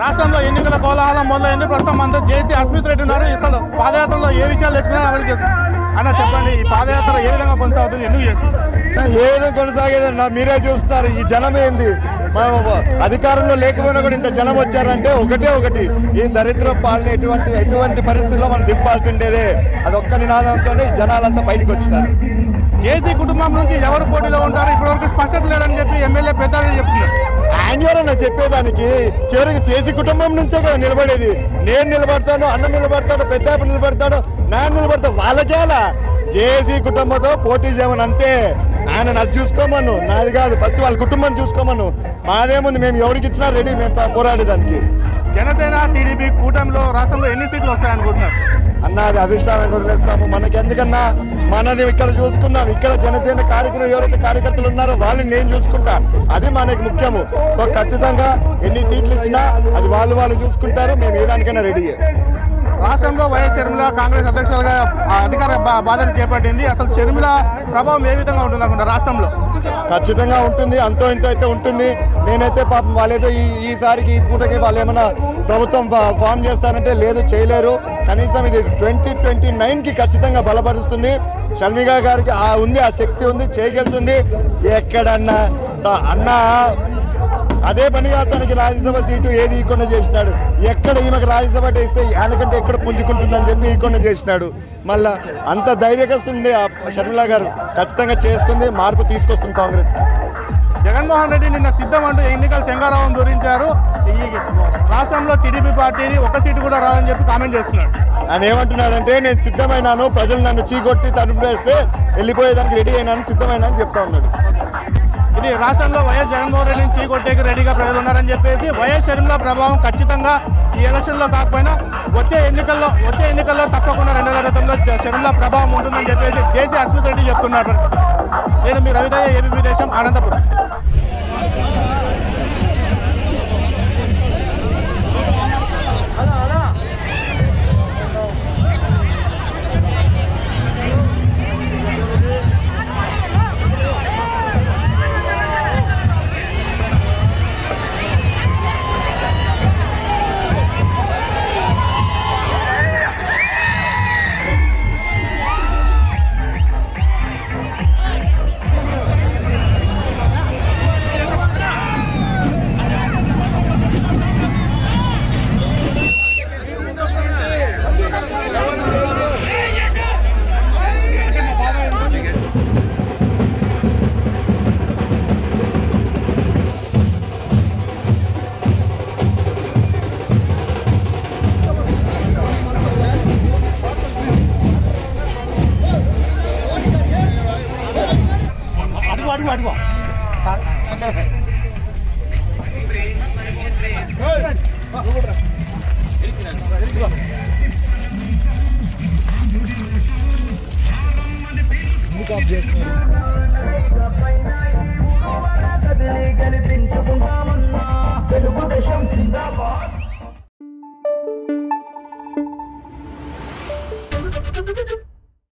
రాష్ట్రంలో ఎన్నికల కోలాహలం మొదలైంది. ప్రస్తుతం మనతో జేసీ అస్మిత్ రెడ్డి ఉన్నారు. అసలు పాదయాత్రలో ఏ విషయాలు తెచ్చుకున్నారో అన్న చెప్పండి. ఈ పాదయాత్ర ఏ విధంగా కొనసాగుతుంది, ఎందుకు చేస్తున్నారు? ఏ విధంగా కొనసాగేదన్నా మీరే చూస్తున్నారు. ఈ జనం ఏంది, అధికారంలో లేకపోయినా కూడా ఇంత జనం వచ్చారంటే ఒకటి ఈ దరిద్ర పాలన ఎటువంటి పరిస్థితుల్లో మనం దింపాల్సిండేదే. అది ఒక్క నినాదంతోనే జనాలంతా బయటకు వచ్చినారు. జేసీ కుటుంబం నుంచి ఎవరు పోటీలో ఉంటారు ఇప్పటివరకు స్పష్టత లేదని చెప్పి ఎమ్మెల్యే పెద్దగా చెప్తున్నారు. ఆయన ఎవరన్నా చెప్పేదానికి, చివరికి జేసీ కుటుంబం నుంచే కదా నిలబడేది. నేను నిలబడతాను, అన్న నిలబడతాడు, పెద్ద నిలబడతాడు, నాన్న నిలబడతాడు. వాళ్ళకేలా జేసీ కుటుంబంతో పోటీ చేయమని అంతే. ఆయన నాకు చూసుకోమను, నాది కాదు, ఫస్ట్ వాళ్ళ కుటుంబం చూసుకోమను. మాదేముంది, మేము ఎవరికి ఇచ్చినా రెడీ మేము పోరాడేదానికి. జనసేన టీడీపీ కూటమిలో రాష్ట్రంలో ఎన్ని సీట్లు వస్తాయనుకుంటున్నారు? అన్నది అధిష్టానానికి వదిలేస్తాము. మనకెందుకన్నా, మనది ఇక్కడ చూసుకుందాం. ఇక్కడ జనసేన కార్యకర్తలు ఎవరైతే కార్యకర్తలు ఉన్నారో వాళ్ళని నేను చూసుకుంటా, అది మనకి ముఖ్యము. సో ఖచ్చితంగా ఎన్ని సీట్లు ఇచ్చినా అది వాళ్ళు చూసుకుంటారు. మేము ఏ దానికైనా రెడీ. రాష్ట్రంలో వైఎస్ షర్మిల కాంగ్రెస్ అధ్యక్షులుగా అధికార బాధ్యత చేపట్టింది. అసలు షర్మిల ప్రభావం ఏ విధంగా ఉంటుంది అనుకుంటా రాష్ట్రంలో? ఖచ్చితంగా ఉంటుంది, అంతో ఇంతో అయితే ఉంటుంది. నేనైతే పాపం వాళ్ళేదో ఈసారికి ఈ పూటకి వాళ్ళు ఏమైనా ప్రభుత్వం ఫామ్ చేస్తారంటే లేదు, చేయలేరు. కనీసం ఇది 2029కి ఖచ్చితంగా బలపరుస్తుంది. షర్మిల గారికి ఉంది, ఆ శక్తి ఉంది, చేయగలుగుతుంది. ఎక్కడన్నా అన్న అదే పనిగా తనకి రాజ్యసభ సీటు ఏది ఇవ్వకుండా చేసినాడు. ఎక్కడ ఈమెకు రాజ్యసభ ఇస్తే ఆయనకంటే ఎక్కడ పుంజుకుంటుందని చెప్పి ఇవ్వకుండా చేసినాడు. మళ్ళా అంత ధైర్యకస్తుంది షర్మిల గారు. ఖచ్చితంగా చేస్తుంది, మార్పు తీసుకొస్తుంది కాంగ్రెస్కి. జగన్మోహన్ రెడ్డి నిన్న సిద్ధం అంటూ ఎన్నికల శంఖారావం పూరించారు. ఈ రాష్ట్రంలో టీడీపీ పార్టీని ఒక సీటు కూడా రాదని చెప్పి కామెంట్ చేస్తున్నాడు. ఆయన ఏమంటున్నాడంటే, నేను సిద్ధమైనాను, ప్రజలు నన్ను చీకొట్టి తనుపు వేస్తే వెళ్ళిపోయేదానికి రెడీ అయినాను, సిద్ధమైనా అని చెప్తా ఉన్నాడు. ఇది రాష్ట్రంలో వైఎస్ జగన్మోహన్ రెడ్డిని చీకొట్టేకి రెడీగా ప్రజలు ఉన్నారని చెప్పేసి వైఎస్ షర్మిల ప్రభావం ఖచ్చితంగా ఈ ఎలక్షన్లో కాకపోయినా వచ్చే ఎన్నికల్లో తప్పకుండా 2020లో షర్మిల ప్రభావం ఉంటుందని చెప్పేసి జేసీ అస్మిత్ రెడ్డి చెప్తున్నారు. పరిస్థితి నేను మీ రవిదయ్య, ఏబీపీ దేశం, అనంతపురం. అడుగు